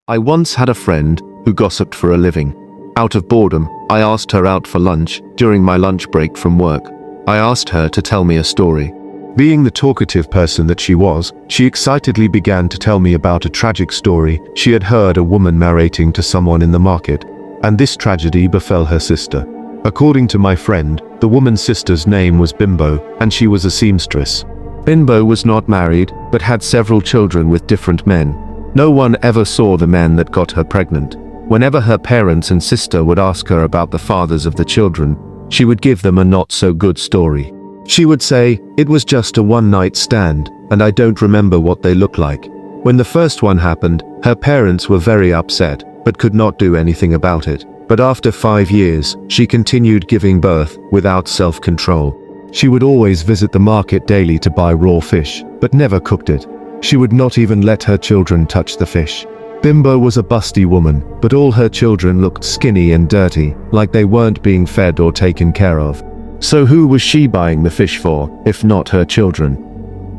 I once had a friend who gossiped for a living. Out of boredom, I asked her out for lunch during my lunch break from work. I asked her to tell me a story. Being the talkative person that she was, she excitedly began to tell me about a tragic story she had heard a woman narrating to someone in the market, and this tragedy befell her sister. According to my friend, the woman's sister's name was Bimbo, and she was a seamstress. Bimbo was not married, but had several children with different men. No one ever saw the men that got her pregnant. Whenever her parents and sister would ask her about the fathers of the children, she would give them a not-so-good story. She would say, "It was just a one-night stand, and I don't remember what they looked like." When the first one happened, her parents were very upset, but could not do anything about it. But after 5 years, she continued giving birth without self-control. She would always visit the market daily to buy raw fish, but never cooked it. She would not even let her children touch the fish. Bimbo was a busty woman, but all her children looked skinny and dirty, like they weren't being fed or taken care of. So who was she buying the fish for, if not her children?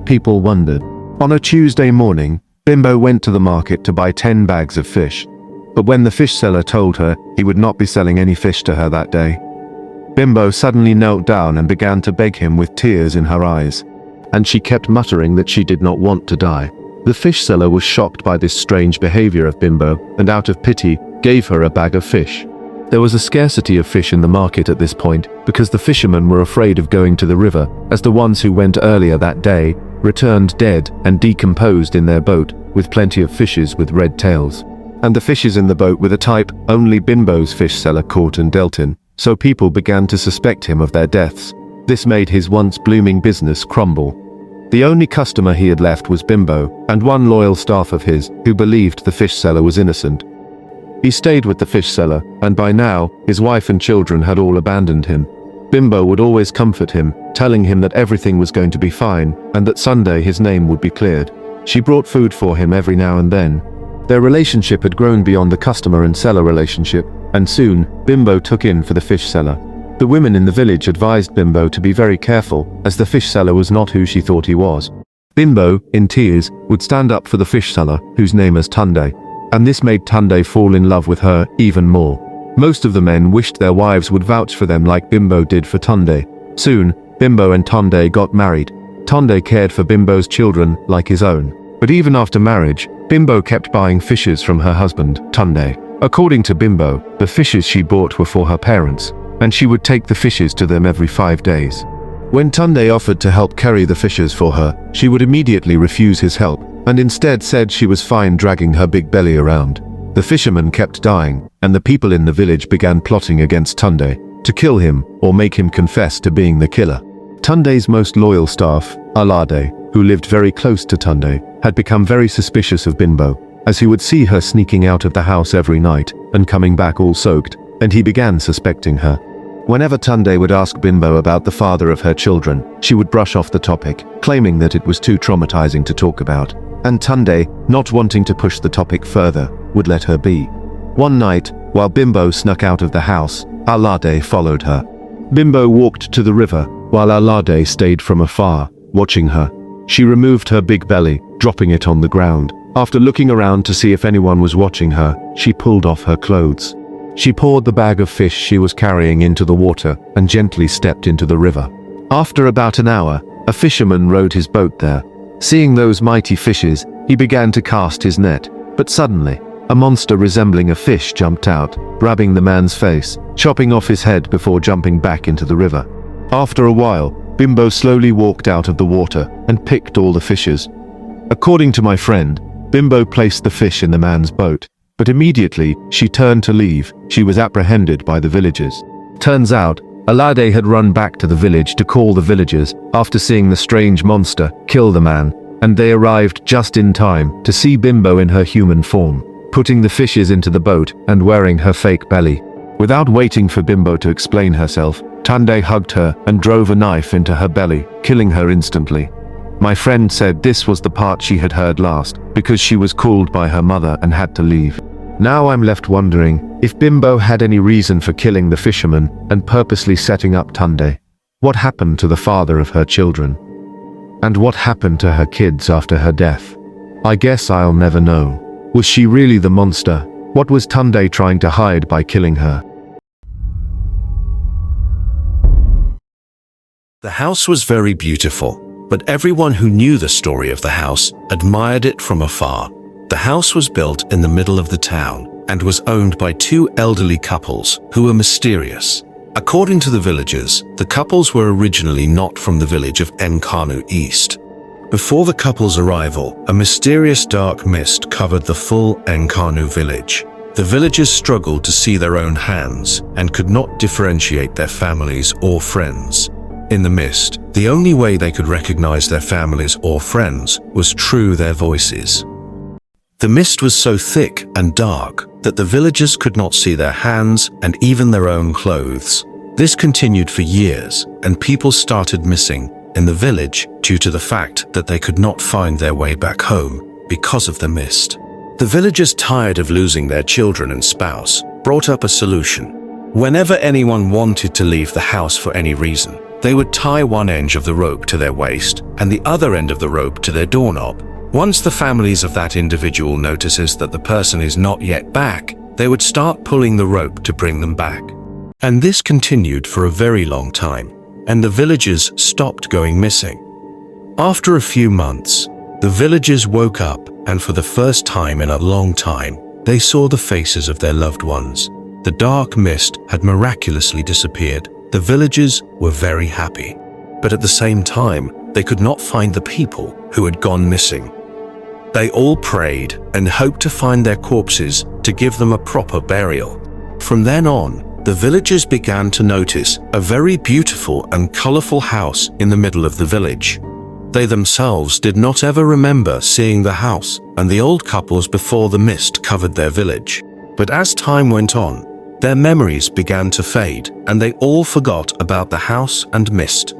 People wondered. On a Tuesday morning, Bimbo went to the market to buy 10 bags of fish. But when the fish seller told her he would not be selling any fish to her that day, Bimbo suddenly knelt down and began to beg him with tears in her eyes. And she kept muttering that she did not want to die. The fish seller was shocked by this strange behavior of Bimbo, and out of pity, gave her a bag of fish. There was a scarcity of fish in the market at this point, because the fishermen were afraid of going to the river, as the ones who went earlier that day returned dead and decomposed in their boat, with plenty of fishes with red tails. And the fishes in the boat were the type only Bimbo's fish seller caught and dealt in, so people began to suspect him of their deaths. This made his once blooming business crumble. The only customer he had left was Bimbo, and one loyal staff of his, who believed the fish seller was innocent. He stayed with the fish seller, and by now, his wife and children had all abandoned him. Bimbo would always comfort him, telling him that everything was going to be fine, and that someday his name would be cleared. She brought food for him every now and then. Their relationship had grown beyond the customer and seller relationship, and soon, Bimbo took in for the fish seller. The women in the village advised Bimbo to be very careful, as the fish seller was not who she thought he was. Bimbo, in tears, would stand up for the fish seller, whose name is Tunde, and this made Tunde fall in love with her even more. Most of the men wished their wives would vouch for them like Bimbo did for Tunde. Soon, Bimbo and Tunde got married. Tunde cared for Bimbo's children like his own. But even after marriage, Bimbo kept buying fishes from her husband, Tunde. According to Bimbo, the fishes she bought were for her parents, and she would take the fishes to them every 5 days. When Tunde offered to help carry the fishes for her, she would immediately refuse his help, and instead said she was fine dragging her big belly around. The fishermen kept dying, and the people in the village began plotting against Tunde, to kill him or make him confess to being the killer. Tunde's most loyal staff, Alade, who lived very close to Tunde, had become very suspicious of Bimbo, as he would see her sneaking out of the house every night and coming back all soaked, and he began suspecting her. Whenever Tunde would ask Bimbo about the father of her children, she would brush off the topic, claiming that it was too traumatizing to talk about. And Tunde, not wanting to push the topic further, would let her be. One night, while Bimbo snuck out of the house, Alade followed her. Bimbo walked to the river, while Alade stayed from afar, watching her. She removed her big belly, dropping it on the ground. After looking around to see if anyone was watching her, she pulled off her clothes. She poured the bag of fish she was carrying into the water and gently stepped into the river. After about an hour, a fisherman rowed his boat there. Seeing those mighty fishes, he began to cast his net, but suddenly, a monster resembling a fish jumped out, grabbing the man's face, chopping off his head before jumping back into the river. After a while, Bimbo slowly walked out of the water and picked all the fishes. According to my friend, Bimbo placed the fish in the man's boat, but immediately she turned to leave. She was apprehended by the villagers. Turns out, Alade had run back to the village to call the villagers after seeing the strange monster kill the man, and they arrived just in time to see Bimbo in her human form, putting the fishes into the boat and wearing her fake belly. Without waiting for Bimbo to explain herself, Tunde hugged her and drove a knife into her belly, killing her instantly. My friend said this was the part she had heard last, because she was called by her mother and had to leave. Now I'm left wondering if Bimbo had any reason for killing the fisherman and purposely setting up Tunde. What happened to the father of her children? And what happened to her kids after her death? I guess I'll never know. Was she really the monster? What was Tunde trying to hide by killing her? The house was very beautiful, but everyone who knew the story of the house admired it from afar. The house was built in the middle of the town and was owned by two elderly couples who were mysterious. According to the villagers, the couples were originally not from the village of Nkanu East. Before the couple's arrival, a mysterious dark mist covered the full Nkanu village. The villagers struggled to see their own hands and could not differentiate their families or friends. In the mist, the only way they could recognize their families or friends was through their voices. The mist was so thick and dark that the villagers could not see their hands and even their own clothes. This continued for years, and people started missing in the village due to the fact that they could not find their way back home because of the mist. The villagers, tired of losing their children and spouse, brought up a solution. Whenever anyone wanted to leave the house for any reason, they would tie one end of the rope to their waist and the other end of the rope to their doorknob. Once the families of that individual notices that the person is not yet back, they would start pulling the rope to bring them back. And this continued for a very long time, and the villagers stopped going missing. After a few months, the villagers woke up, and for the first time in a long time, they saw the faces of their loved ones. The dark mist had miraculously disappeared. The villagers were very happy, but at the same time, they could not find the people who had gone missing. They all prayed and hoped to find their corpses to give them a proper burial. From then on, the villagers began to notice a very beautiful and colorful house in the middle of the village. They themselves did not ever remember seeing the house and the old couples before the mist covered their village. But as time went on, their memories began to fade, and they all forgot about the house and mist.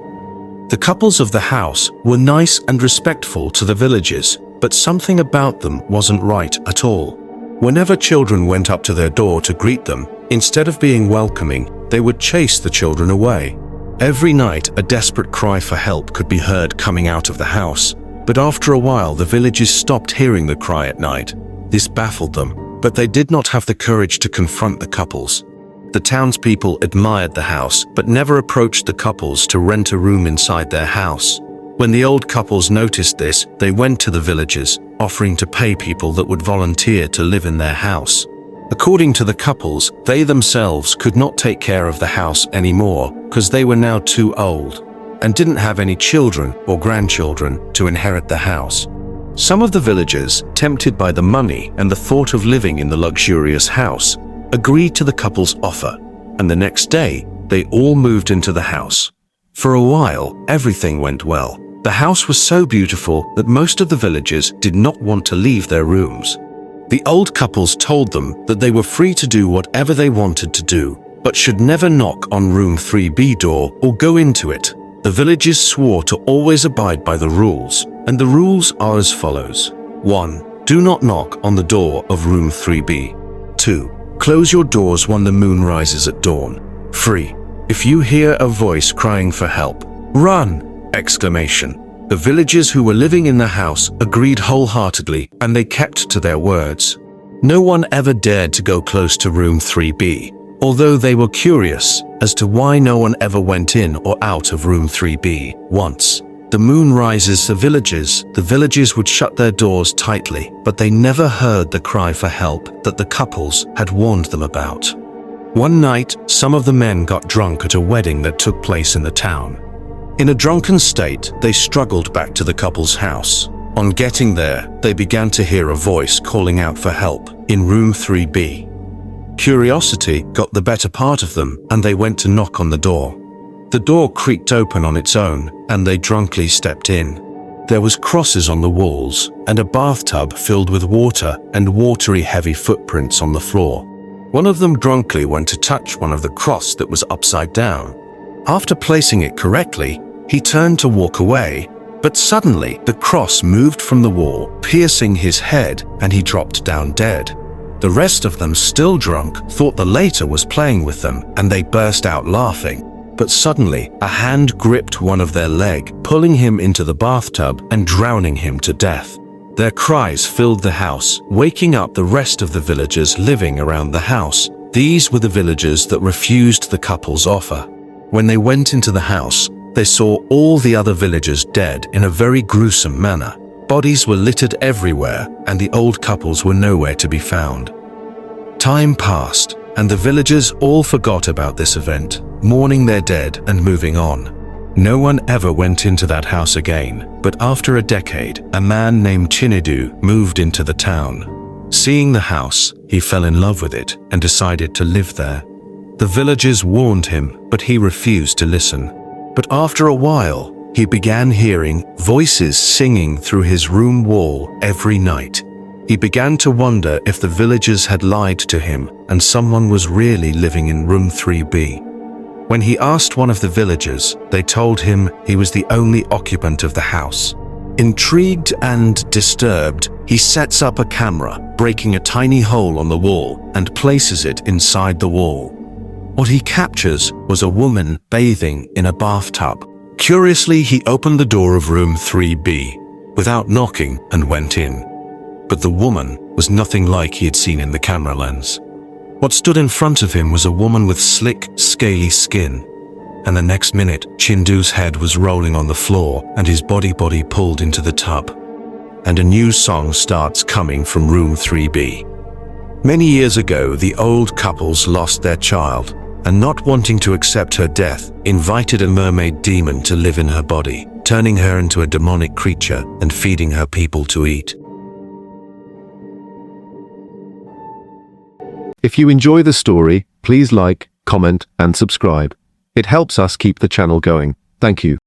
The couples of the house were nice and respectful to the villagers, but something about them wasn't right at all. Whenever children went up to their door to greet them, instead of being welcoming, they would chase the children away. Every night, a desperate cry for help could be heard coming out of the house, but after a while the villagers stopped hearing the cry at night. This baffled them, but they did not have the courage to confront the couples. The townspeople admired the house, but never approached the couples to rent a room inside their house. When the old couples noticed this, they went to the villagers, offering to pay people that would volunteer to live in their house. According to the couples, they themselves could not take care of the house anymore because they were now too old and didn't have any children or grandchildren to inherit the house. Some of the villagers, tempted by the money and the thought of living in the luxurious house, agreed to the couple's offer, and the next day, they all moved into the house. For a while, everything went well. The house was so beautiful that most of the villagers did not want to leave their rooms. The old couples told them that they were free to do whatever they wanted to do, but should never knock on room 3B door or go into it. The villagers swore to always abide by the rules, and the rules are as follows. 1. Do not knock on the door of room 3B. 2. Close your doors when the moon rises at dawn. 3. If you hear a voice crying for help, run! The villagers who were living in the house agreed wholeheartedly, and they kept to their words. No one ever dared to go close to room 3B, although they were curious as to why no one ever went in or out of room 3B. Once the moon rises, the villagers would shut their doors tightly, but they never heard the cry for help that the couples had warned them about. One night, some of the men got drunk at a wedding that took place in the town. In a drunken state, they struggled back to the couple's house. On getting there, they began to hear a voice calling out for help in room 3B. Curiosity got the better part of them, and they went to knock on the door. The door creaked open on its own, and they drunkenly stepped in. There was crosses on the walls, and a bathtub filled with water and watery heavy footprints on the floor. One of them drunkenly went to touch one of the cross that was upside down. After placing it correctly, he turned to walk away, but suddenly the cross moved from the wall, piercing his head, and he dropped down dead. The rest of them, still drunk, thought the later was playing with them, and they burst out laughing. But suddenly, a hand gripped one of their leg, pulling him into the bathtub and drowning him to death. Their cries filled the house, waking up the rest of the villagers living around the house. These were the villagers that refused the couple's offer. When they went into the house, they saw all the other villagers dead in a very gruesome manner. Bodies were littered everywhere, and the old couples were nowhere to be found. Time passed, and the villagers all forgot about this event, mourning their dead and moving on. No one ever went into that house again, but after a decade, a man named Chinedu moved into the town. Seeing the house, he fell in love with it and decided to live there. The villagers warned him, but he refused to listen. But after a while, he began hearing voices singing through his room wall every night. He began to wonder if the villagers had lied to him and someone was really living in room 3B. When he asked one of the villagers, they told him he was the only occupant of the house. Intrigued and disturbed, he sets up a camera, breaking a tiny hole on the wall, and places it inside the wall. What he captures was a woman bathing in a bathtub. Curiously, he opened the door of room 3B without knocking and went in. But the woman was nothing like he had seen in the camera lens. What stood in front of him was a woman with slick, scaly skin. And the next minute, Chindu's head was rolling on the floor and his body pulled into the tub. And a new song starts coming from room 3B. Many years ago, the old couples lost their child, and not wanting to accept her death, invited a mermaid demon to live in her body, turning her into a demonic creature and feeding her people to eat. If you enjoy the story, please like, comment, and subscribe. It helps us keep the channel going. Thank you.